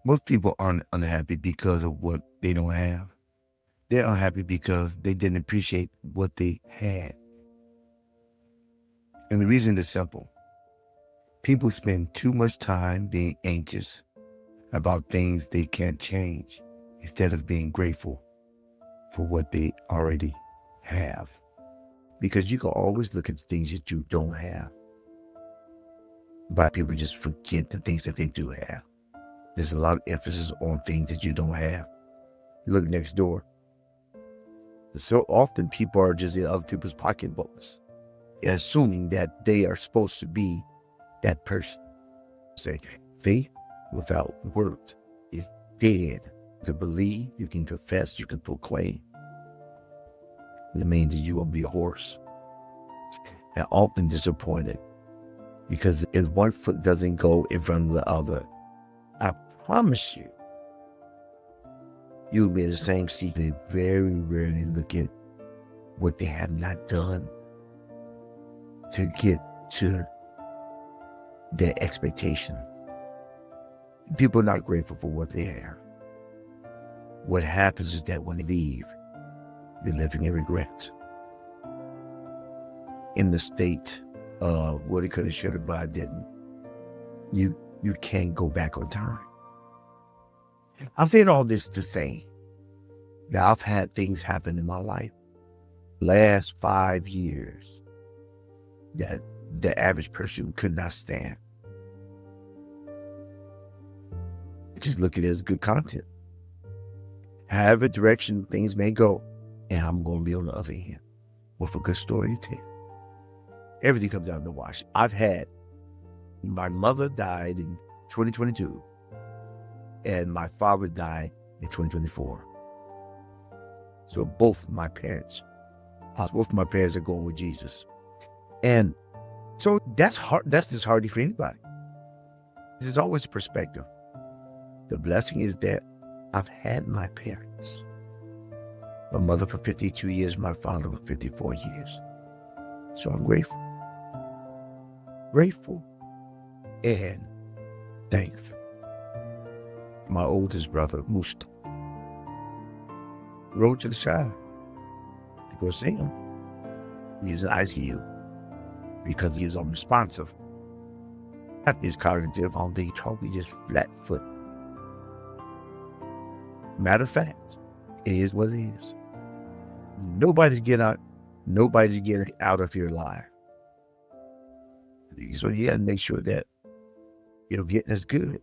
Most people aren't unhappy because of what they don't have. They're unhappy because they didn't appreciate what they had. And the reason is simple. People spend too much time being anxious about things they can't change instead of being grateful for what they already have. Because you can always look at the things that you don't have. But people just forget the things that they do have. There's a lot of emphasis on things that you don't have. You look next door. So often people are just in other people's pocketbooks, assuming that they are supposed to be that person. Say, faith without works is dead. You can believe, you can confess, you can proclaim. It means that you will be a horse. And often disappointed because if one foot doesn't go in front of the other, I promise you, you'll be in the same seat. They very rarely look at what they have not done to get to their expectation. People are not grateful for what they have. What happens is that when they leave, they're living in regret. In the state of what it could have, should have, but I didn't. You can't go back on time. I'm saying all this to say that I've had things happen in my life last 5 years that the average person could not stand. Just look at it as good content. However direction things may go, and I'm going to be on the other end with a good story to tell. Everything comes down to the wash. My mother died in 2022, and my father died in 2024. So both my parents are going with Jesus. And so that's hard. That's disheartening for anybody. There's always perspective. The blessing is that I've had my parents. My mother for 52 years, my father for 54 years. So I'm grateful. Grateful and thankful. My oldest brother, Musta, rode to the side to go see him. He was in ICU because he was unresponsive. His cognitive on the totally just flat foot. Matter of fact, it is what it is. Nobody's getting out of here alive. So you got to make sure that you're getting as good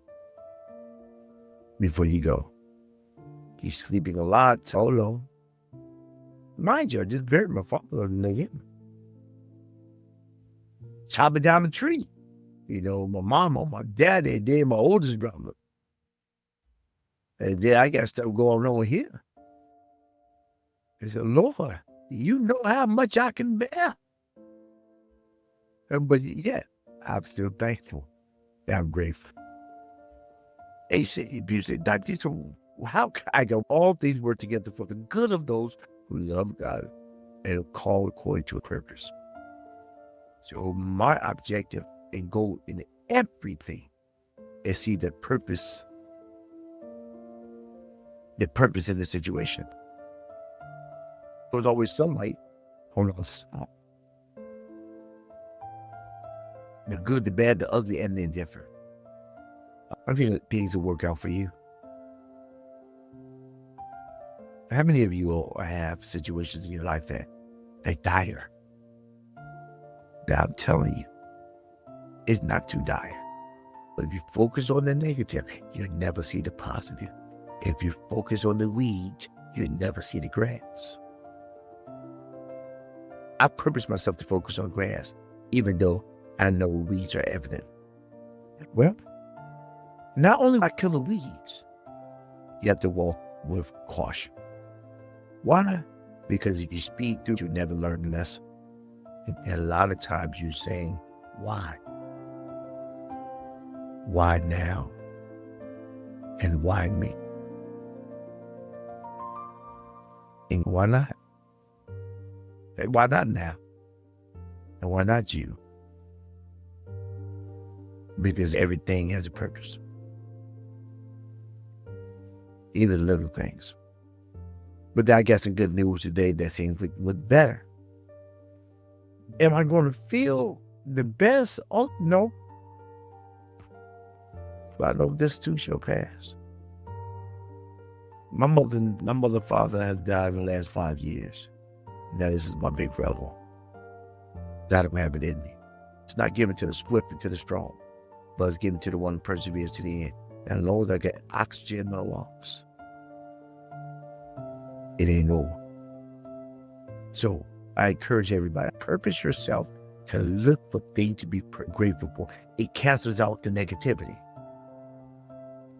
before you go. He's sleeping a lot, solo. Mind you, I just buried my father again. Chopping down the tree. You know, my mama, my daddy, and then my oldest brother. And then I got stuff going on here. I said, Lord, you know how much I can bear. But yeah, I'm still thankful. I'm grateful. He said, Doctor, so how can I go? All things work together for the good of those who love God and are called according to a purpose. So my objective and goal in everything is see the purpose in the situation. There's always some light on the other side. The good, the bad, the ugly, and the indifferent. I think that things will work out for you. How many of you all have situations in your life that they dire? Now I'm telling you, it's not too dire. But if you focus on the negative, you'll never see the positive. If you focus on the weeds, you'll never see the grass. I purpose myself to focus on grass, even though I know weeds are evident. Well, not only do I kill the weeds, you have to walk with caution. Why? Because if you speed through, you never learn the lesson. And a lot of times you're saying, why? Why now? And why me? And why not? And why not now? And why not you? Because everything has a purpose. even little things. But I got some good news today that things look better. Am I going to feel the best? Oh, no. But I know this too shall pass. My mother, father have died in the last 5 years. Now this is my big brother. I don't have it in me. It's not given to the swift and to the strong, but it's given to the one who perseveres to the end. And as long as I get oxygen in my lungs, it ain't over. So I encourage everybody, purpose yourself to look for things to be grateful for. It cancels out the negativity.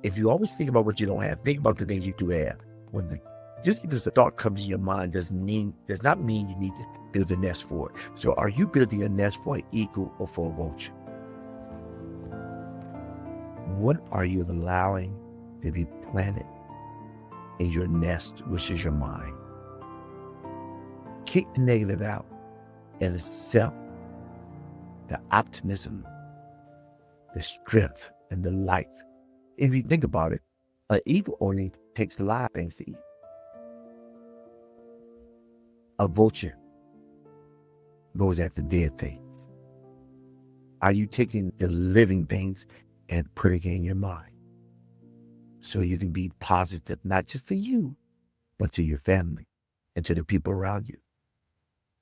If you always think about what you don't have, think about the things you do have. Just because the thought comes in your mind does not mean you need to build a nest for it. So are you building a nest for an eagle or for a vulture? What are you allowing to be planted in your nest, which is your mind? Kick the negative out and accept the optimism, the strength, and the light. If you think about it, an eagle only takes live things to eat. A vulture goes after dead things. Are you taking the living things and putting it in your mind so you can be positive, not just for you, but to your family and to the people around you?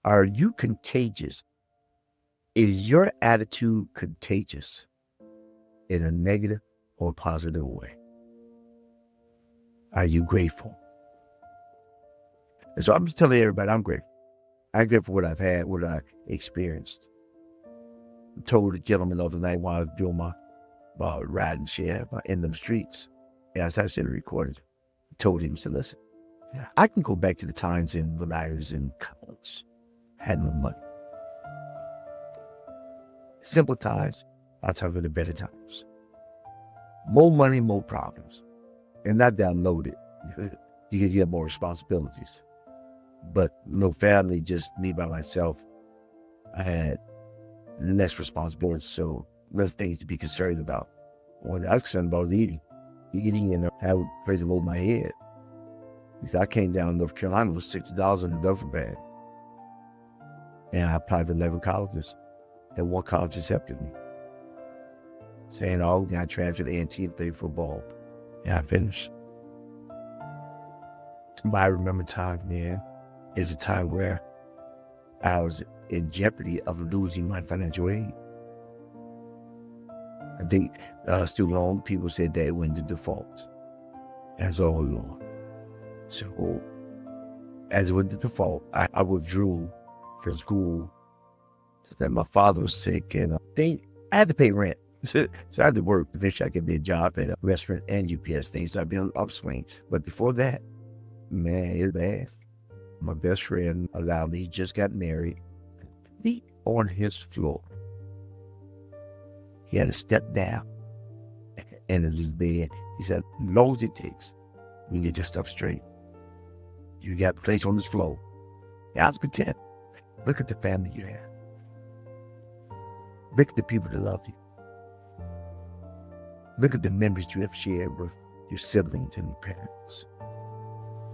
Are you contagious? Is your attitude contagious in a negative or positive way? Are you grateful? And so I'm just telling everybody I'm grateful. I'm grateful for what I've had, what I experienced. I told a gentleman the other night while I was doing my riding share in the streets. And as I said, recorded, I told him, I said, listen, I can go back to the times when I was in college, had no money. Simple times, I'll tell you the better times. More money, more problems. And not that I'm loaded. You get more responsibilities. But no family, just me by myself. I had less responsibilities, so less things to be concerned about. What I was concerned about was eating and have a place to hold my head. Because I came down to North Carolina with $60 in the duffel bag. And I applied to 11 colleges. And one college accepted me. Saying, oh, I transferred to A&T and played football. And I finished. But I remember time, man. It's a time where I was in jeopardy of losing my financial aid. I think student loan people said that it went to default. That's all along. So as it went to default, I withdrew from school. So that my father was sick and I had to pay rent. So I had to work. Eventually I could be a job at a restaurant and UPS things. So I'd be on the upswing. But before that, man, it was bad. My best friend allowed me, he just got married, sleep on his floor. He had to step down and in his bed. He said, as long as it takes, we can get your stuff straight. You got a place on this floor. Yeah, I was content. Look at the family you have. Look at the people that love you. Look at the memories you have shared with your siblings and your parents.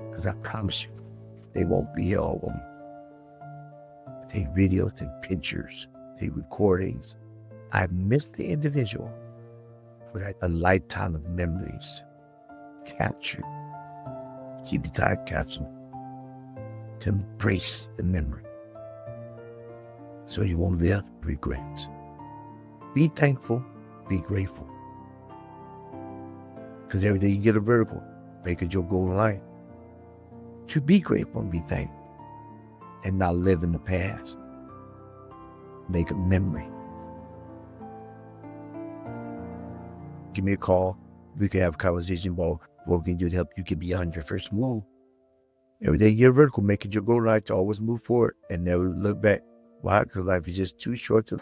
Because I promise you, they won't be here all of them. Take videos, take pictures, take recordings. I've missed the individual, but I had a lifetime of memories captured. Keep your time capsule to embrace the memory so you won't live regrets. Be thankful, be grateful. Because every day you get a vertical, make it your goal in life. To be grateful and be thankful and not live in the past. Make a memory. Give me a call. We can have a conversation about what we can do to help you get beyond your first move. Every day you get a vertical, make it your goal in life to always move forward and never look back. Why? Because life is just too short to